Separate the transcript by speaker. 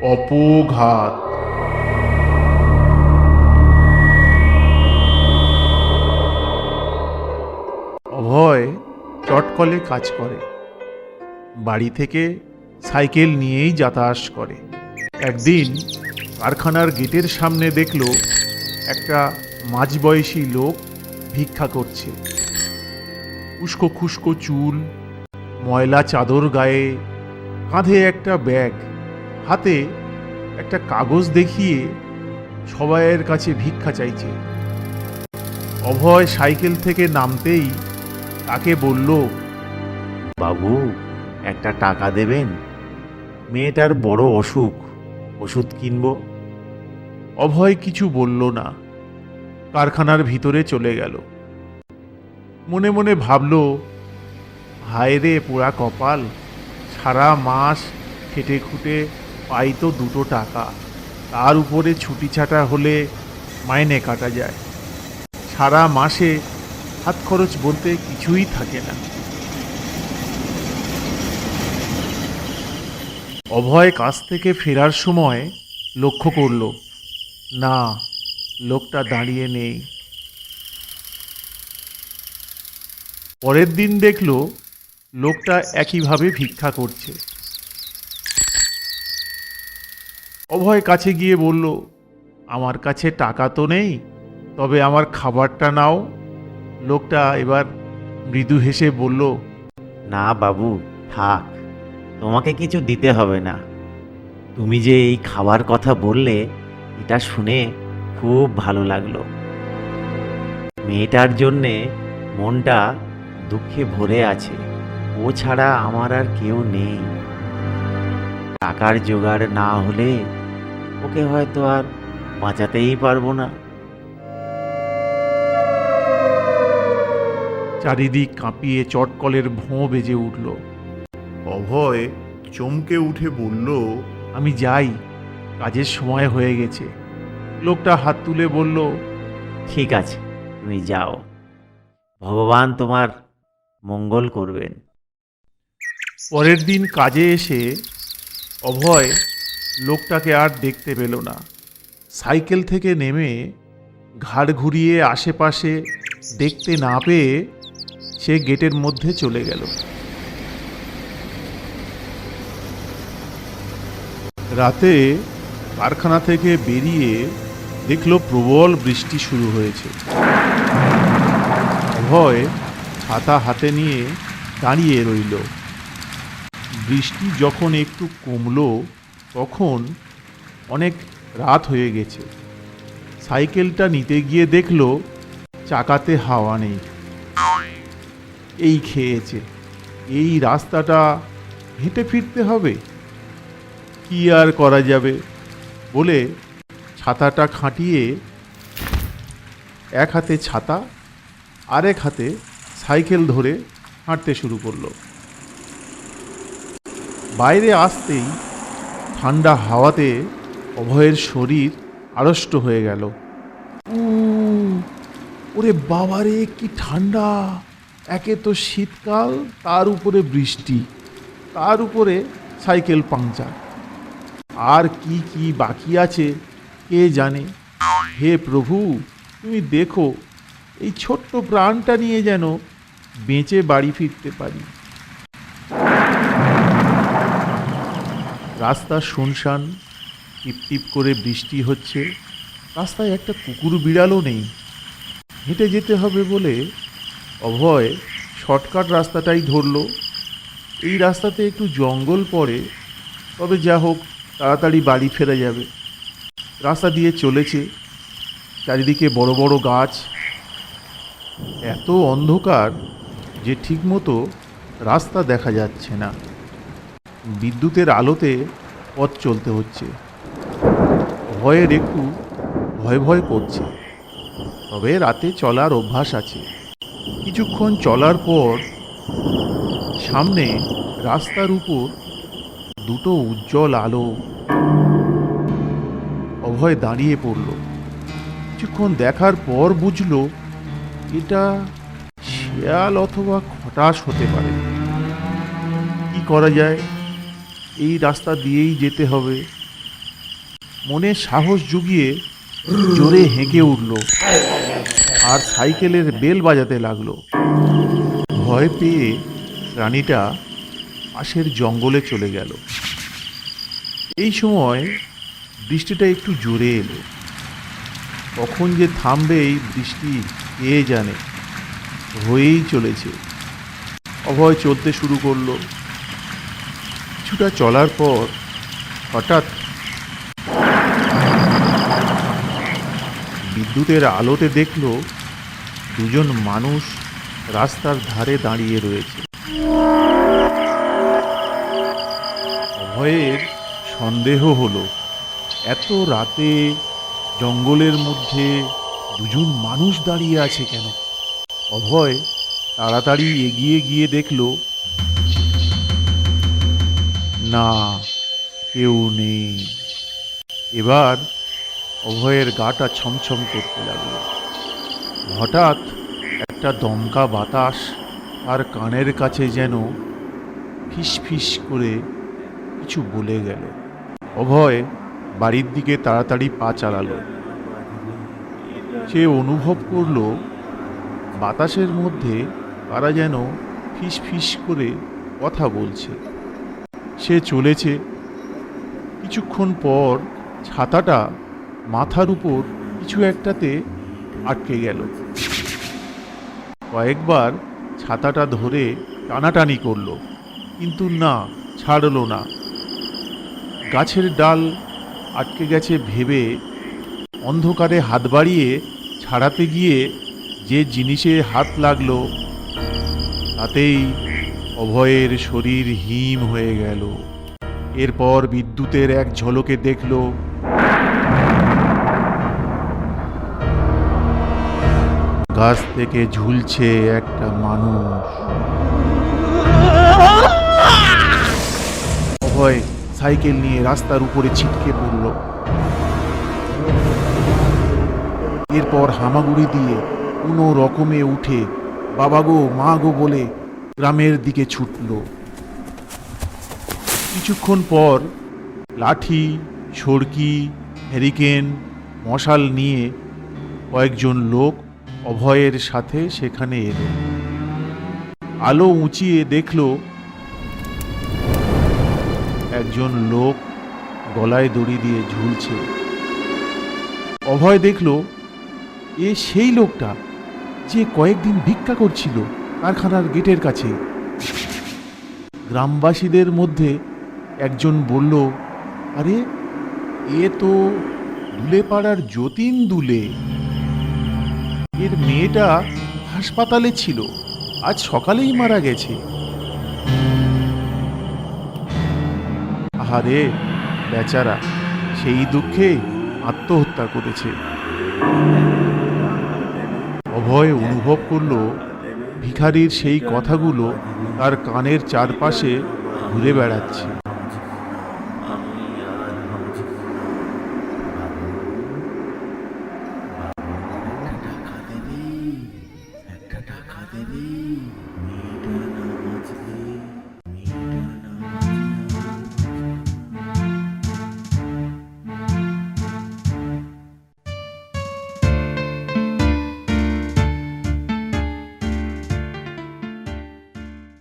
Speaker 1: অপঘাত। অভয় চটকলে কাজ করে, বাড়ি থেকে সাইকেল নিয়েই যাতায়াত করে। একদিন কারখানার গেটের সামনে দেখল একটা মাঝবয়সী লোক ভিক্ষা করছে। উস্কো খুস্কো চুল, ময়লা চাদর গায়ে, কাঁধে একটা ব্যাগ, হাতে একটা কাগজ দেখিয়ে সবাইয়ের কাছে ভিক্ষা চাইছে। অভয় সাইকেল থেকে নামতেই তাকে বলল,
Speaker 2: বাবু, একটা টাকা দেবেন? মেয়েটার বড় অসুখ, ওষুধ কিনবো।
Speaker 1: অভয় কিছু বলল না, কারখানার ভিতরে চলে গেল। মনে মনে ভাবল, হায় রে পোড়া কপাল, সারা মাস খেটে খুটে পাই তো 2 টাকা, তার উপরে ছুটি ছাটা হলে মাইনে কাটা যায়। সারা মাসে হাত খরচ বলতে কিছুই থাকে না। অভয় কাজ থেকে ফেরার সময় লক্ষ্য করল, না, লোকটা দাঁড়িয়ে নেই। পরের দিন দেখল লোকটা একইভাবে ভিক্ষা করছে। অভয় কাছে গিয়ে বলল, আমার কাছে টাকা তো নেই, তবে আমার খাবারটা নাও। লোকটা এবার মৃদু হেসে বলল,
Speaker 2: না বাবু, থাক, তোমাকে কিছু দিতে হবে না। তুমি যে এই খাবার কথা বললে, এটা শুনে খুব ভালো লাগলো। মেয়েটার জন্যে মনটা দুঃখে ভরে আছে। ও ছাড়া আমার আর কেউ নেই। টাকার জোগাড় না হলে ওকে হয়তো আর বাঁচাতেই পারবো না।
Speaker 1: চারিদিক কাঁপিয়ে চটকলের ভোঁ বেজে উঠল। অভয় চমকে উঠে বলল, আমি যাই, কাজের সময় হয়ে গেছে। লোকটা হাত তুলে বলল,
Speaker 2: ঠিক আছে, তুমি যাও, ভগবান তোমার মঙ্গল করবেন।
Speaker 1: পরের দিন কাজে এসে অভয় লোকটাকে আর দেখতে পেল না। সাইকেল থেকে নেমে ঘাড় ঘুরিয়ে আশেপাশে দেখতে না পেয়ে সে গেটের মধ্যে চলে গেল। রাতে কারখানা থেকে বেরিয়ে দেখল প্রবল বৃষ্টি শুরু হয়েছে। অভয় ছাতা হাতে নিয়ে দাঁড়িয়ে রইল। বৃষ্টি যখন একটু কমলো তখন অনেক রাত হয়ে গেছে। সাইকেলটা নিতে গিয়ে দেখল চাকাতে হাওয়া নেই। এই খেয়েছে, এই রাস্তাটা হেঁটে ফিরতে হবে, কি আর করা যাবে বলে ছাতাটা খাটিয়ে এক হাতে ছাতা আরেক হাতে সাইকেল ধরে হাঁটতে শুরু করলো। বাইরে আসতেই ঠান্ডা হাওয়াতে অভয়ের শরীর আড়ষ্ট হয়ে গেল। ওরে বাবারে, কি ঠান্ডা! একে তো শীতকাল, তার উপরে বৃষ্টি, তার উপরে সাইকেল পাংচার, আর কি কি বাকি আছে কে জানে। হে প্রভু, তুমি দেখো, এই ছোট্ট প্রাণটা নিয়ে যেন বেঁচে বাড়ি ফিরতে পারি। রাস্তা শুনশান, টিপটিপ করে বৃষ্টি হচ্ছে। রাস্তায় একটা কুকুর বিড়ালও নেই। হেঁটে যেতে হবে বলে অভয় শর্টকাট রাস্তাটাই ধরল। এই রাস্তাতে একটু জঙ্গল পড়ে, তবে যা হোক, তাড়াতাড়ি বাড়ি ফেরা যাবে। রাস্তা দিয়ে চলেছে, চারিদিকে বড় বড় গাছ, এত অন্ধকার যে ঠিকমতো রাস্তা দেখা যাচ্ছে না। বিদ্যুতের আলোতে পথ চলতে হচ্ছে। ভয়ের একটু ভয় ভয় করছে, তবে রাতে চলার অভ্যাস আছে। কিছুক্ষণ চলার পর সামনে রাস্তার উপর 2টো উজ্জ্বল আলো। অভয় দাঁড়িয়ে পড়ল। কিছুক্ষণ দেখার পর বুঝল এটা শেয়াল অথবা খটাস হতে পারে। কি করা যায়, এই রাস্তা দিয়েই যেতে হবে। মনে সাহস জুগিয়ে জোরে হেঁকে উঠল আর সাইকেলের বেল বাজাতে লাগলো। ভয় পেয়ে প্রাণীটা পাশের জঙ্গলে চলে গেল। এই সময় বৃষ্টিটা একটু জোরে এলো। কখন যে থামবে এই বৃষ্টি কে জানে, হয়েই চলেছে। অভয় চলতে শুরু করলো। কিছুটা চলার পর হঠাৎ বিদ্যুতের আলোতে দেখলো দুজন মানুষ রাস্তার ধারে দাঁড়িয়ে রয়েছে। অভয়ের সন্দেহ হলো, এত রাতে জঙ্গলের মধ্যে দুজন মানুষ দাঁড়িয়ে আছে কেন? অভয় তাড়াতাড়ি এগিয়ে গিয়ে দেখল না, কেউ নেই। এবার অভয়ের গাটা ছমছম করতে লাগলো। হঠাৎ একটা দমকা বাতাস তার কানের কাছে যেন ফিস ফিস করে কিছু বলে গেল। অভয় বাড়ির দিকে তাড়াতাড়ি পা চালালো। সে অনুভব করলো বাতাসের মধ্যে তারা যেন ফিস ফিস করে কথা বলছে। সে চলেছে। কিছুক্ষণ পর ছাতাটা মাথার উপর কিছু একটাতে আটকে গেল। কয়েকবার ছাতাটা ধরে টানাটানি করলো, কিন্তু না, ছাড়লো না। গাছের ডাল আটকে গেছে ভেবে অন্ধকারে হাত বাড়িয়ে ছাড়াতে গিয়ে যে জিনিসে হাত লাগলো তাতেই অভয়ের শরীর হিম হয়ে গেল। এরপর বিদ্যুতের এক ঝলকে দেখল গাছ থেকে ঝুলছে একটা মানুষ। অভয় সাইকেল নিয়ে রাস্তার উপরে ছিটকে পড়ল। এরপর হামাগুড়ি দিয়ে কোনো রকমে উঠে বাবা গো মা গো বলে গ্রামের দিকে ছুটল। কিছুক্ষণ পর লাঠি, সড়কি, হ্যারিকেন, মশাল নিয়ে কয়েকজন লোক অভয়ের সাথে সেখানে এলো। আলো উঁচিয়ে দেখল একজন লোক গলায় দড়ি দিয়ে ঝুলছে। অভয় দেখল এ সেই লোকটা যে কয়েকদিন ভিক্ষা করছিল কারখানার গেটের কাছে। গ্রামবাসীদের মধ্যে একজন বলল, আরে এ তো দুলেপাড়ার যতীন দুলে। এর মেয়েটা হাসপাতালে ছিল, আজ সকালেই মারা গেছে। আহারে বেচারা, সেই দুঃখে আত্মহত্যা করেছে। অভয় অনুভব করল ভিখারির সেই কথাগুলো তার কানের চারপাশে ঘুরে বেড়াচ্ছে।